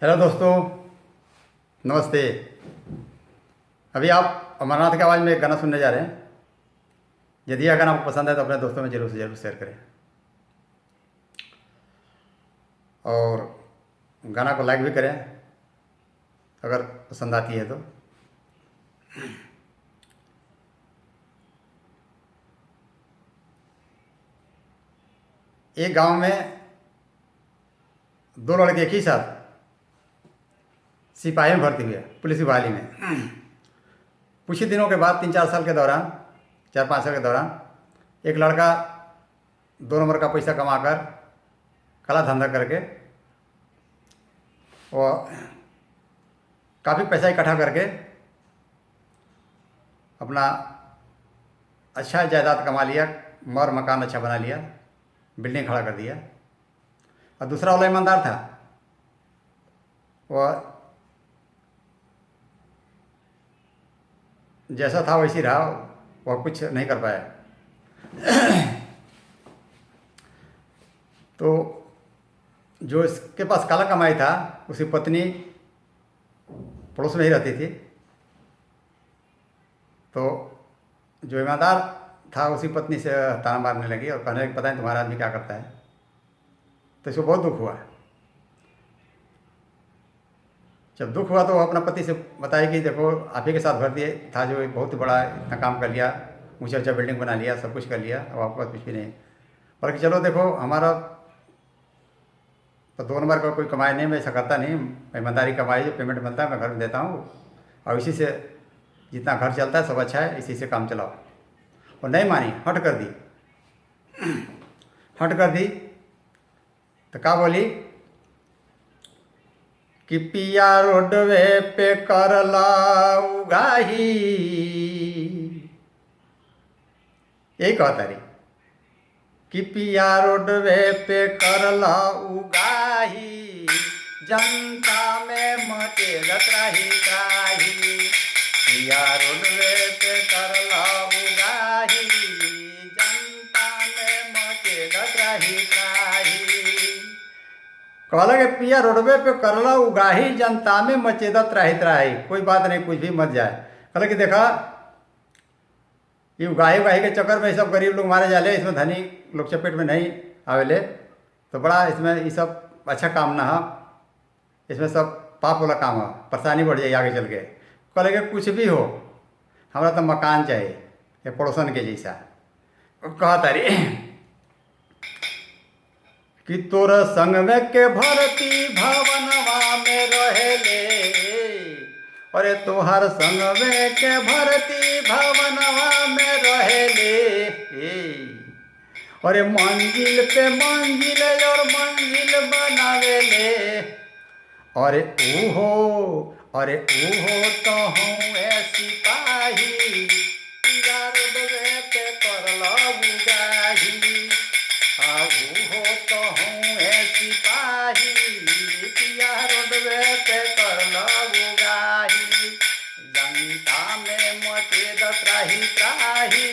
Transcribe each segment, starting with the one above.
Hello दोस्तों, नमस्ते। अभी आप अमरनाथ की आवाज़ में एक गाना सुनने जा रहे हैं। यदि यह गाना आपको पसंद है तो अपने दोस्तों में जरूर से जरूर शेयर करें और गाना को लाइक भी करें अगर पसंद आती है तो। एक गांव में दो लड़के एक ही साथ सिपाही में भर्ती हुए, पुलिस की बहाली में। कुछ ही दिनों के बाद 3-4 साल के दौरान, 4-5 साल के दौरान एक लड़का 2 नंबर का पैसा कमाकर, काला धंधा करके और काफ़ी पैसा इकट्ठा करके अपना अच्छा जायदाद कमा लिया, मकान अच्छा बना लिया, बिल्डिंग खड़ा कर दिया। और दूसरा वाला ईमानदार था, वह जैसा था वैसी रहा, वह कुछ नहीं कर पाया। तो जो इसके पास काला कमाई था, उसकी पत्नी पड़ोस में ही रहती थी। तो जो ईमानदार था उसकी पत्नी से ताना मारने लगी और कहने लगी, पता नहीं तुम्हारा आदमी क्या करता है। तो इसको बहुत दुख हुआ। जब दुख हुआ तो वो अपना पति से बताया कि देखो, आप ही के साथ भर दिए था जो बहुत बड़ा इतना काम कर लिया, ऊँचा ऊँचा बिल्डिंग बना लिया, सब कुछ कर लिया, अब आपके पास कुछ भी नहीं। बल्कि चलो देखो, हमारा तो 2 नंबर का कोई कमाई नहीं, मैं ऐसा करता नहीं, मैं ईमानदारी कमाई, जो पेमेंट मिलता है मैं घर में देता हूँ और इसी से जितना घर चलता है सब अच्छा है, इसी से काम चलाओ। और नहीं मानी, हट कर दी। हट कर दी तो क्या बोली कि पिया रोडवे पे करला उगाही। यही कहता रही कि पिया रोडवे पे करला उगाही, जनता में मचे त्राही त्राही। पिया रोडवे पे करला उगाही, जनता में मचे त्राही त्राही। कहला कि पिया रोडवे पे करला उगाही, जनता में मचेदा त्राही त्राही। कोई बात नहीं, कुछ भी मच जाए। कहला कि देखा, ये उगाही उगाही के चक्कर में सब गरीब लोग मारे जाले, इसमें धनी लोग चपेट में नहीं आवेले। तो बड़ा इसमें ये सब अच्छा काम ना है, इसमें सब पाप वाला काम है, परेशानी बढ़ जाए आगे चल के। कहले कि कुछ भी हो, हमारा तो मकान चाहिए ये पड़ोसन के जैसा। कहा तारी कि तोर संग में के भरती भवनवा में रहेले, अरे तोहर संग में के भरती भवनवा में रहेले। अरे मंजिल पे मंजिल और मंजिल बनावेले। अरे ऊहो तो हूँ सिपाही, पिया रोडवे पे करला उगाही। ऊहो तो हूँ सिपाही, पिया रोडवे पे करला उगाही। जनता में मचे त्राही त्राही,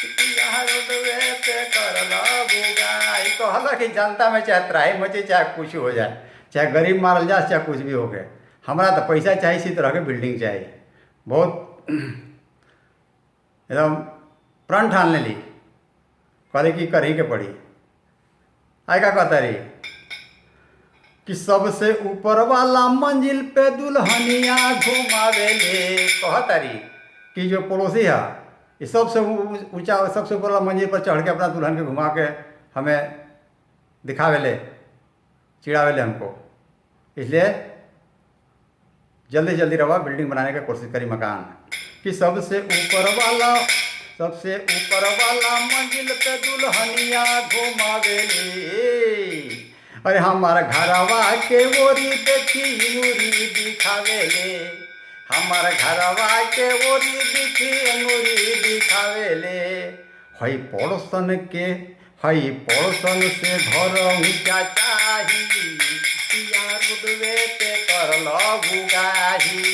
पिया रोडवे पे करला उगाही। कहला कि जनता में चाहे त्राही मचे, चाहे कुछ हो जाए, चाहे गरीब मारल जाए, चाहे कुछ भी हो गए, हमारा तो पैसा चाहिए, इसी तरह के बिल्डिंग चाहिए। बहुत एकदम प्रण ठान ले ली, कहले कि कर ही के पड़ी। आय का कहता रही कि सबसे ऊपर वाला मंजिल पे दुल्हनिया घुमावेले। कहता रही कि जो पड़ोसी है, ये सबसे ऊंचा, सबसे ऊपर वाला मंजिल पर चढ़ के अपना दुल्हन के घुमा के हमें दिखावेले, चिढ़ावेले हमको। इसलिए जल्दी जल्दी रवा बिल्डिंग बनाने की कोशिश करी, मकान। कि सबसे ऊपर वाला मंजिल पे दुल्हनिया घुमावेले। अरे हमारा घरवा के ओरी देखी अंगूरी दिखावेले, हमारा घरवा के ओरी देखी अंगूरी दिखावेले। हई पड़ोसन से घर ऊँचा चाही, पिया रोडवे पे करला उगाही।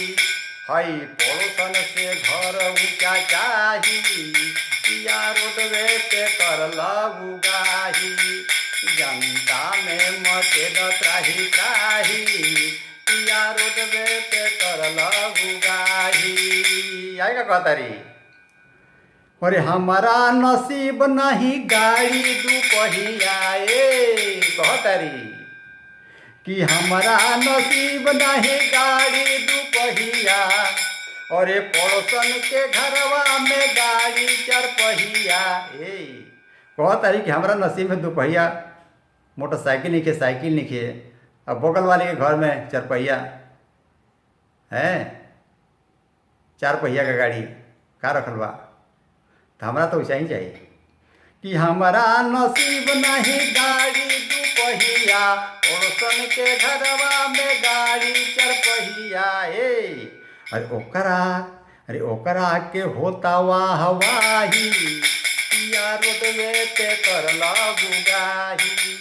हई पड़ोसन से घर ऊँचा चाही, पिया रोडवे पे करला उगाही। जनता में मचे त्राही त्राही, पिया रोडवे पे करल उगाही। आएगा कहतारी, अरे हमारा नसीब नहीं गाड़ी दुपहिया, कहतारी कि हमारा नसीब नहीं गाड़ी दुपहिया, अरे पड़ोसन के घरवा में गाड़ी चरपहिया। कहतारी कि हमारा नसीब में दुपहिया मोटरसाइकिल नहीं खे, साइकिल नहीं खे, अब बगल वाले के घर में चरपहिया है, चार पहिया का गाड़ी का रखल बा। तो हमारा तो वैसा ही चाहिए कि हमारा नसीब नहीं गाड़ी दुपहिया, पड़ोसन के घरवा में गाड़ी चरपहिया। अरे ओकरा के होता वाह वाही, पिया रोडवे पे करला बुगाही।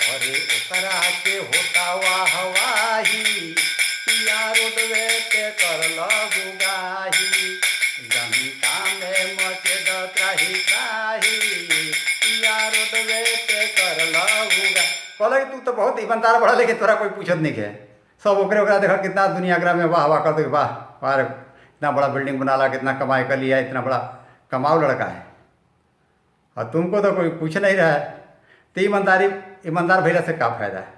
अरे ओकरा के होता वाह वाही, पिया रोडवे पे करला बुगाही। जनता में मचे त्राही त्राही, पिया रोडवे पे करला बुगा। कहला कि तू तो बहुत ईमानदार बड़ा, लेकिन तोरा कोई पूछत नहीं है। सब ओकरा देखा कितना दुनियाग्राम में वाह वाह कर दो, वाह वाह इतना बड़ा बिल्डिंग बना ला, कितना कमाई कर लिया, इतना बड़ा कमाऊ लड़का है, और तुमको तो कोई पूछ नहीं रहा है। तो ईमानदार भैया से क्या फ़ायदा है।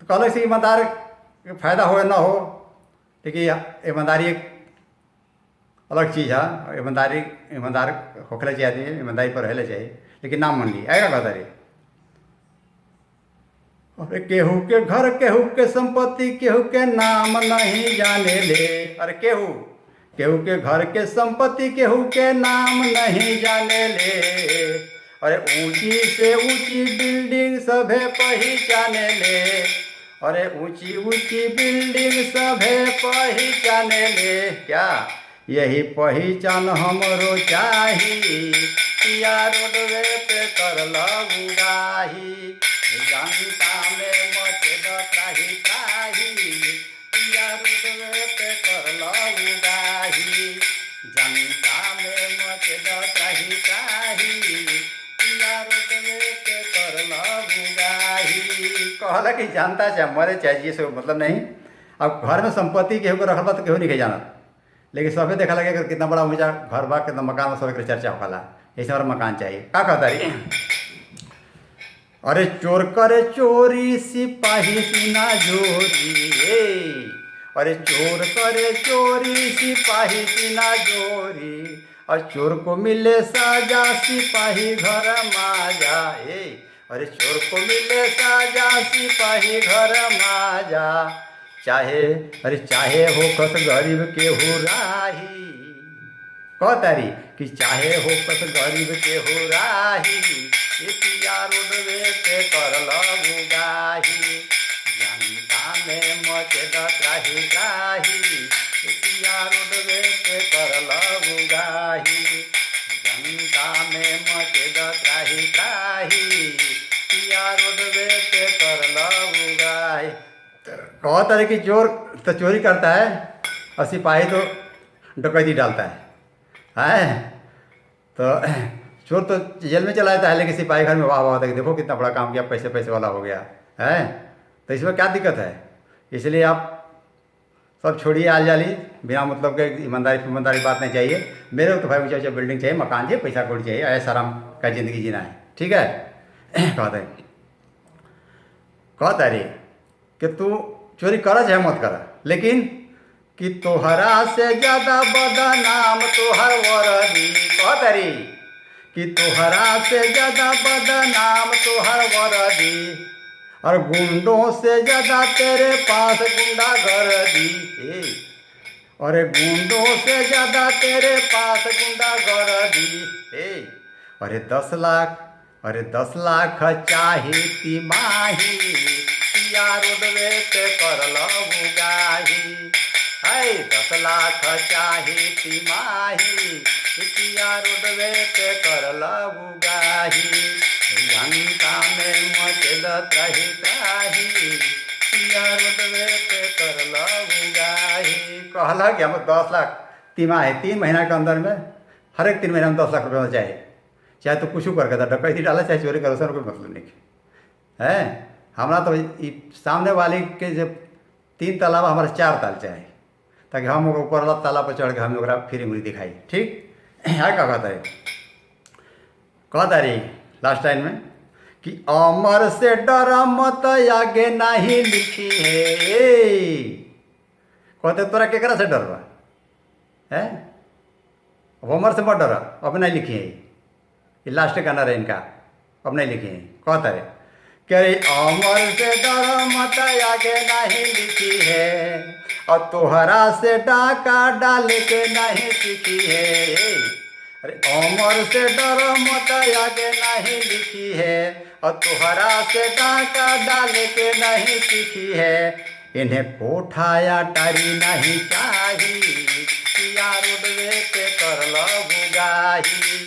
तो कहले से ईमानदार फ़ायदा हो या ना हो, लेकिन ईमानदारी एक अलग चीज़ है। ईमानदार होखले चाहिए आदमी, ईमानदारी पर रहले चाहिए, लेकिन नाम मन ली आएगा कहतारी। अरे केहू के घर केहू के संपत्ति केहू के नाम नहीं जाने ले। अरे केहू के घर के संपत्ति केहू के नाम नहीं जाने ले। अरे ऊंची से ऊंची बिल्डिंग सभे पहचाने ले। अरे ऊंची ऊंची बिल्डिंग सभे पहचाने ले। क्या यही पहचान हमरो चाही, पिया रोडवे पे करला बुगाही। जनता में मचे त्राही त्राही, पिया रोडवे पे करला बुगाही। जनता में मचे त्राही त्राही, पिया रोडवे पे करला बुगाही। कहला कि जानता चाहे मरे चाहे जी से मतलब नहीं। अब घर में संपत्ति केहू को रखल बा तो केहू नहीं जाना, लेकिन सबे देखा लगे कि कितना बड़ा ऊँचा घर बा, कितना मकान में, सब चर्चा होखला, ऐसे हमारा मकान चाहिए। का कहता रही, अरे चोर करे चोरी सिपाही सीना जोरी। अरे चोर करे चोरी सिपाही सीना जोरी, और चोर को मिले साजा सिपाही घर माजा। अरे चोर को मिले साजा सिपाही घर माजा। चाहे हो कस गरीब के हो राही। कहतारी कि चाहे हो कस गरीब के हो राही, पिया रोडवे पे करला बुगाही। जनता में मचे त्राही त्राही, पिया रोडवे पे करला बुगाही। जनता में मचे त्राही त्राही, पिया रोडवे पे करला बुगाही। कहता है कि चोर तो चोरी करता है और सिपाही तो डकैती डालता है। तो चोर तो जेल में चला जाता है, लेकिन सिपाही घर में वाह वाह होता है कि देखो कितना बड़ा काम किया, पैसे वाला हो गया है। तो इसमें क्या दिक्कत है। इसलिए आप सब छोड़िए आल जाली, बिना मतलब के ईमानदारी बात नहीं चाहिए। मेरे को तो भाई ऊँचा ऊँचा बिल्डिंग चाहिए, मकान चाहिए, पैसा कौड़ी चाहिए, ऐसा आराम का ज़िंदगी जीना है। ठीक है। कहता रे कि तू चोरी कर चाहे मत कर, लेकिन कि तोहरा से ज़्यादा बदनाम तोहर वरदी। कहता री कि तोहरा से ज़्यादा बदनाम तोहर वरदी, और गुंडों से ज़्यादा तेरे पास गुंडा गर्दी। अरे गुंडों से ज़्यादा तेरे पास गुंडा गर्दी। अरे 10 लाख चाही तिमाही, पिया रोडवे पे करला बुगाही। 10 लाख चाही तिमाही, पिया रोडवे पे करला बुगाही। जनता में मचल त्राही त्राही, पिया रोडवे पे करला बुगाही। कहला कि हम 10 लाख तिमाही, 3 महीना के अंदर में, हर एक 3 महीना में 10 लाख रुपये चाहिए। चाहे तो कुछ कर था, डकैती डाला चाहे चोरी करो, सर कोई मतलब नहीं है। हमारा तो सामने वाले के जब 3 ताला बा, हमारे 4 ताल चाहे, ताकि हम ऊपर वाला ताला पर चढ़ के हम ओकरा फिर मुड़ी दिखाई। ठीक है, का कहता है, कहता रही लास्ट टाइम में कि अमर से डर मत आगे नहीं लिखी है। कहते तोरा केकरा से डर बा है? अब अमर से मत डर, अब नहीं लिखी है। ये लास्ट गाना रहे इनका, अब नहीं लिखी है। कहता है कह रही अमर से डर मत आगे नहीं लिखी है, और तोहरा से डाका डाल के नहीं सीखी है। अरे अमर से डर मत आगे नहीं लिखी है, और तोहरा से डाका डाल के नहीं सीखी है। इन्हें कोठाया टारी नहीं चाही, किया रोडवे पे कर लो बुगाही।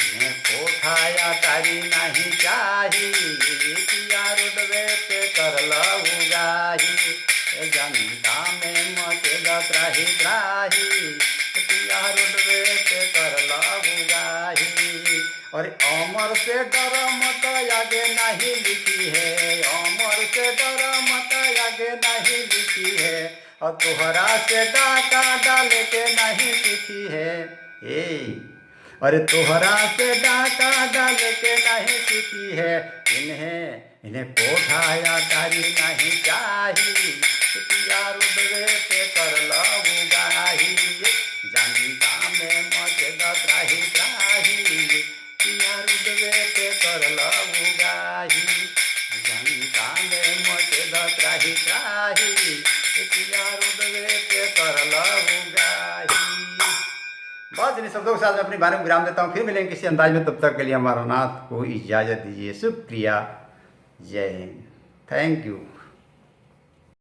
इन्हें कोठाया टारी नहीं चाही, किया रोडवे पे कर लो बुगाही। जनता में मचेगा त्राही त्राही, किया रोडवे पे कर लो बुगाही। और अमर से डर मत आगे नहीं लिखी है, अमर से डर मत आगे नहीं लिखी है, और तोहरा से डाका डाल के नहीं सीखी है। अरे तोहरा से डाका डाल के नहीं सीखी है। इन्हें कोठाया टारी नहीं चाही, किया रोडवे पे कर लो बुगाही। जनता में मचेगा त्राही त्राही, किया रोडवे पे कर लो बुगाही। जनता में मचेगा त्राही त्राही, किया रोडवे पे कर लो बुगाही। बस इन शब्दों के साथ मैं अपनी बारे में विराम देता हूँ। फिर मिलेंगे किसी अंदाज में, तब तक के लिए हमारा नाथ को इजाज़त दीजिए। शुक्रिया, जय हिंद, थैंक यू।